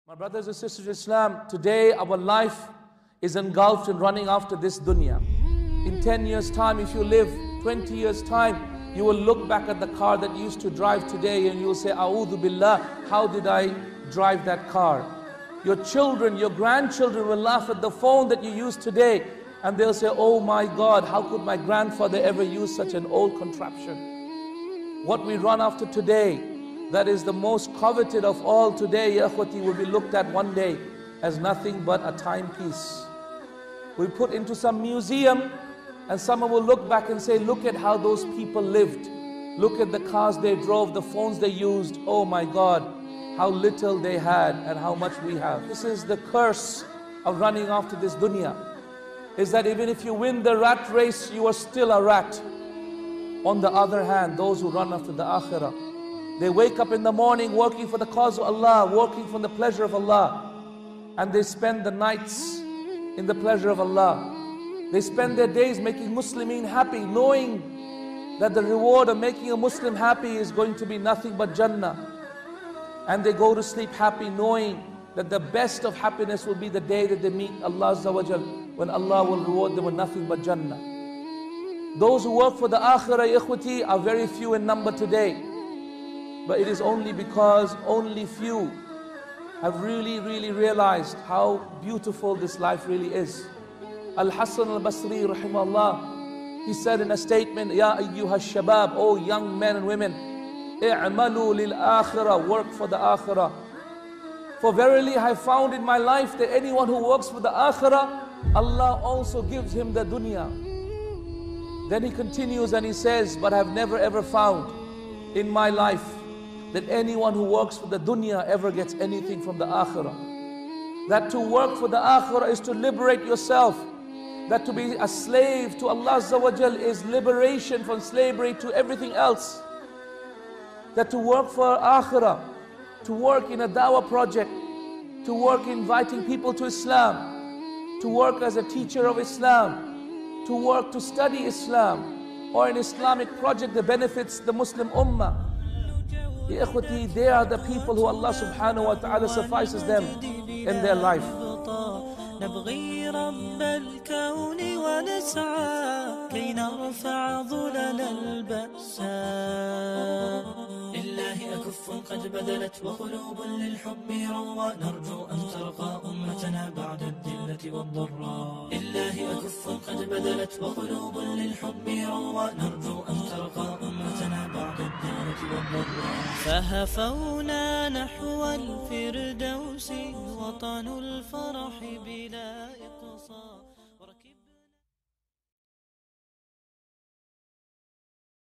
My brothers and sisters of Islam, today our life is engulfed in running after this dunya. In 10 years' time, if you live 20 years' time, you will look back at the car that you used to drive today and you will say, A'udhu Billah, how did I drive that car? Your children, your grandchildren will laugh at the phone that you use today and they'll say, oh my God, how could my grandfather ever use such an old contraption? What we run after today, that is the most coveted of all today, ya akhwati, will be looked at one day as nothing but a timepiece. We put into some museum and someone will look back and say, look at how those people lived. Look at the cars they drove, the phones they used. Oh my God, how little they had and how much we have. This is the curse of running after this dunya, is that even if you win the rat race, you are still a rat. On the other hand, those who run after the akhirah, they wake up in the morning working for the cause of Allah, working for the pleasure of Allah. And they spend the nights in the pleasure of Allah. They spend their days making Muslimin happy, knowing that the reward of making a Muslim happy is going to be nothing but Jannah. And they go to sleep happy, knowing that the best of happiness will be the day that they meet Allah Azza wa Jal, when Allah will reward them with nothing but Jannah. Those who work for the akhirah, ikhwati, are very few in number today. But it is only because only few have really realized how beautiful this life really is. Al-Hasan al-Basri rahimahullah, he said in a statement, Ya ayyuha shabab, oh young men and women, i'malu lil akhirah, work for the akhirah. For verily I found in my life that anyone who works for the akhirah, Allah also gives him the dunya. Then he continues and he says, but I have never ever found in my life that anyone who works for the dunya ever gets anything from the akhirah. That to work for the akhirah is to liberate yourself. That to be a slave to Allah Azza wa Jal is liberation from slavery to everything else. That to work for akhirah, to work in a dawah project, to work inviting people to Islam, to work as a teacher of Islam, to work to study Islam, or an Islamic project that benefits the Muslim ummah. Ya ikhwati, they are the people who Allah subhanahu wa ta'ala suffices them in their life. نبغي رب الكون ونسعى كي نرفع ظلل البأساء لله أكف قد بذلت وقلوب للحب روى نرجو أن ترقى أمتنا بعد الذلة والضراء لله أكف قد بذلت وقلوب للحب روى نرجو أن ترقى أمتنا بعد الذلة والضراء فهفونا نحو الفردوس وطن الفرح بلا إقصاء.